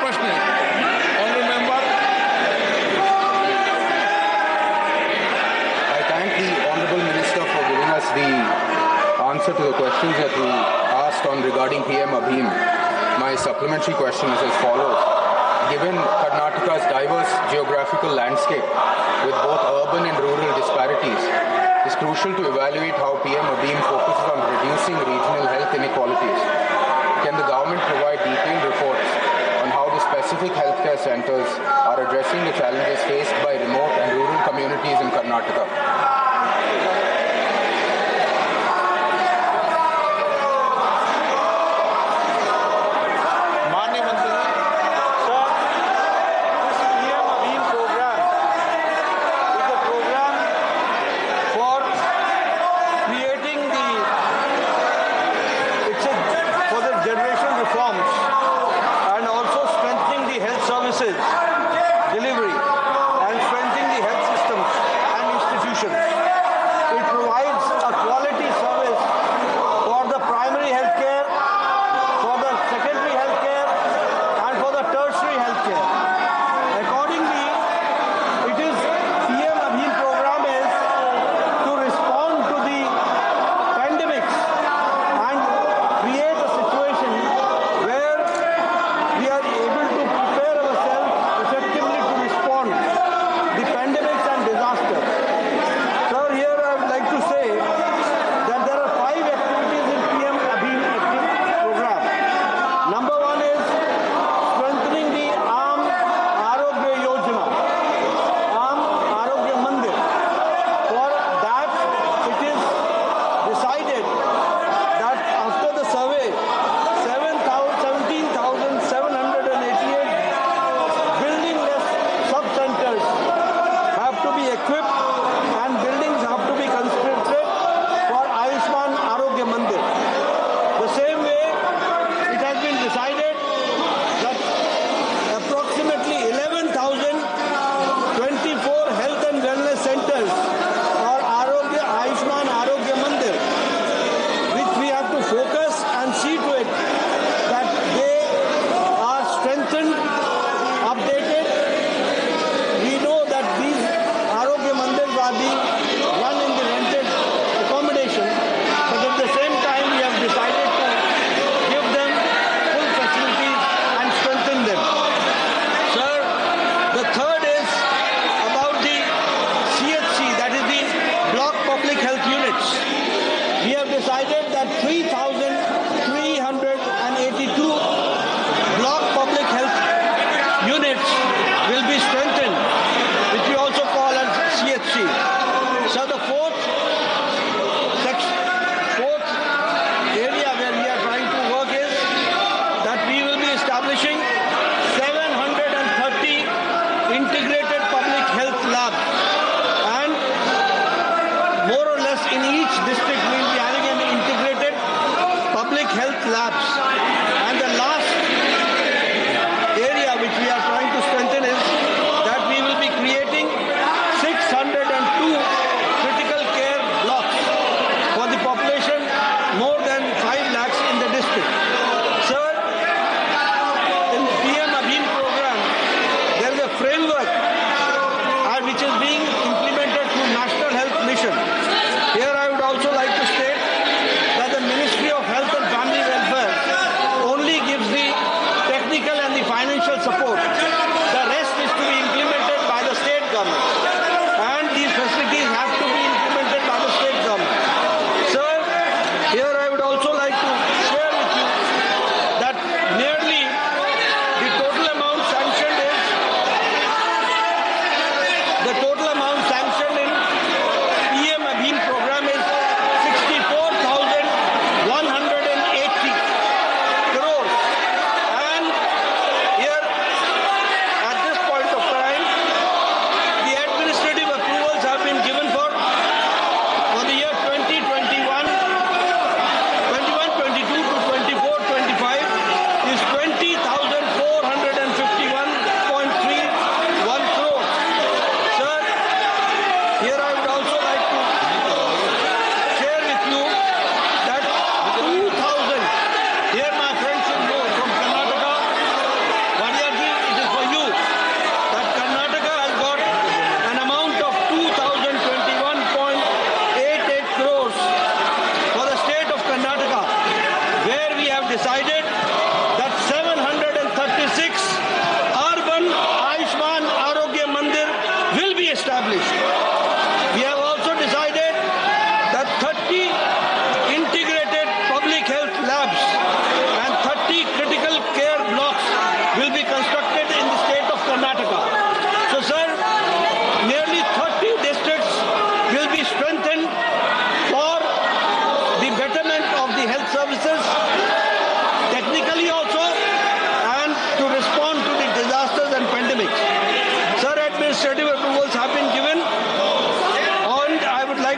प्रश्न है। Honorable member. I thank the Honourable Minister for giving us the answer to the questions that we asked on regarding PM Abhim. My supplementary question is as follows. Given Karnataka's diverse geographical landscape with both urban and rural disparities, it's crucial to evaluate how PM Abhim focuses on reducing regional health inequalities. Can the government provide detailed reports on how the specific healthcare centres are addressing the challenges faced by remote and rural communities in Karnataka? Delivery and strengthening the health systems and institutions. It provides a quality service for the primary healthcare, for the secondary healthcare, and for the tertiary healthcare. Accordingly, it is PM Abhim program is to respond to the pandemics and create a situation where we are able to prepare ourselves effectively to respond the pandemics and disasters. Sir, here I would like to say that there are 5 activities in PM Abhim program. Number 1 is strengthening the Aam Arogya Yojana, Aam Arogya Mandir. For that, it is decided that after the survey, 17,788 building-less sub-centers have to be equipped and buildings have to be constructed for Ayushman Arogya Mandir. The same way, it has been decided that approximately 11,024 health and wellness centers for Ayushman Arogya Mandir, which we have to focus and see to it that they are strengthened, updated. We know that these Arogya Mandirs are being run in the rented accommodation, but at the same time we have decided to give them full facilities and strengthen them. Sir, the third is about the CHC, that is the block public health units. We have decided that 3,382 block public health units will be strengthened, which we also call as CHC.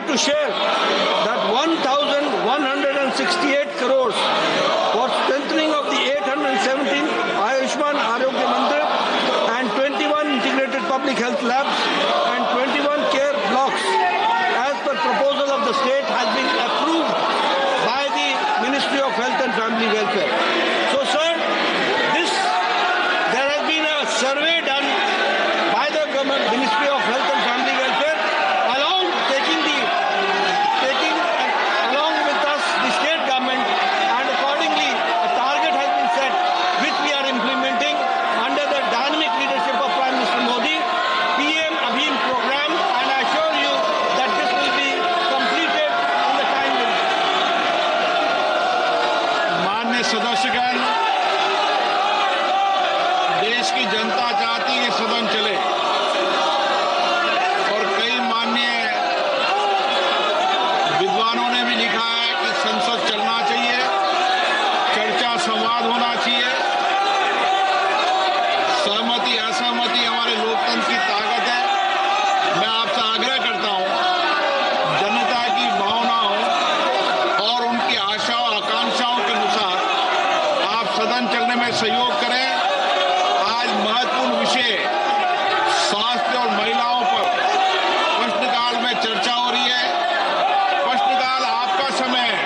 glad to share that 1,168 crores for strengthening of the 817 Ayushman Arogya Mandir and 21 integrated public health labs and 21 care blocks as per proposal of the state has been approved by the Ministry of Health and Family Welfare. So sir, there has been a survey done by the government Ministry of Health and Family Welfare along with us the state government, and accordingly a target has been set which we are implementing under the dynamic leadership of Prime Minister Modi, PM Abhim program, and I assure you that this will be completed in the time limit. माननीय सदस्यगण, देश की जनता चाहती है सदन चले और कई माननीय विद्वानों ने भी लिखा है कि संसद चलना चाहिए, चर्चा संवाद होना चाहिए। सहमति असहमति हमारे लोकतंत्र की ताकत है। मैं आपसे आग्रह करता हूं, जनता की भावनाओं और उनकी आशाओं आकांक्षाओं के अनुसार आप सदन चलने में सहयोग करें। आज महत्वपूर्ण विषय स्वास्थ्य और महिलाओं पर प्रश्नकाल में चर्चा हो रही है। प्रश्नकाल आपका समय है।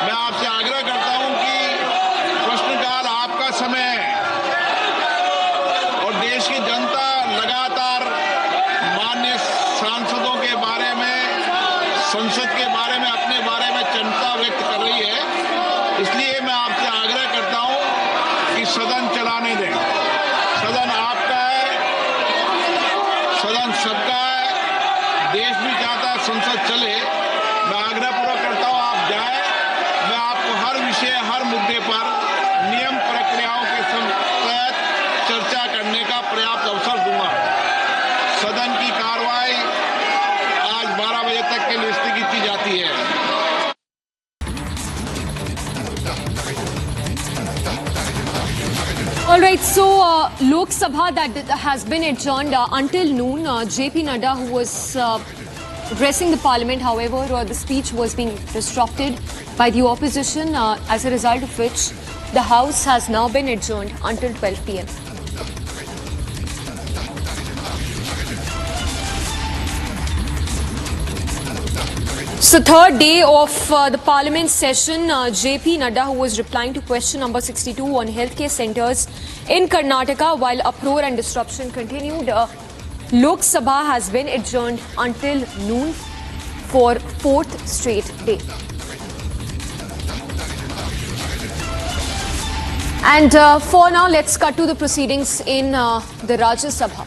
मैं आपसे आग्रह करता हूं कि प्रश्नकाल आपका समय है और देश की जनता लगातार माननीय सांसदों के बारे में, संसद के बारे में, अपने बारे में चिंता व्यक्त कर रही है। इसलिए मैं आपसे आग्रह करता हूं कि सदन चलाने दें। सदन आपका है, सदन सबका है। देश भी चाहता है संसद चले। मैं आग्रहपूर्वक करता हूं आप जाएं। मैं आपको हर विषय, हर मुद्दे पर नियम प्रक्रियाओं के तहत चर्चा करने का पर्याप्त अवसर दूंगा। सदन की कार्रवाई आज 12 बजे तक के लिए स्थगित की जाती है। All right, so Lok Sabha that has been adjourned until noon. JP Nadda, who was addressing the parliament, however, the speech was being disrupted by the opposition, as a result of which the House has now been adjourned until 12 p.m. So third day of the parliament session, JP Nadda, who was replying to question number 62 on healthcare centres in Karnataka while uproar and disruption continued, Lok Sabha has been adjourned until noon for fourth straight day. And for now, let's cut to the proceedings in the Rajya Sabha.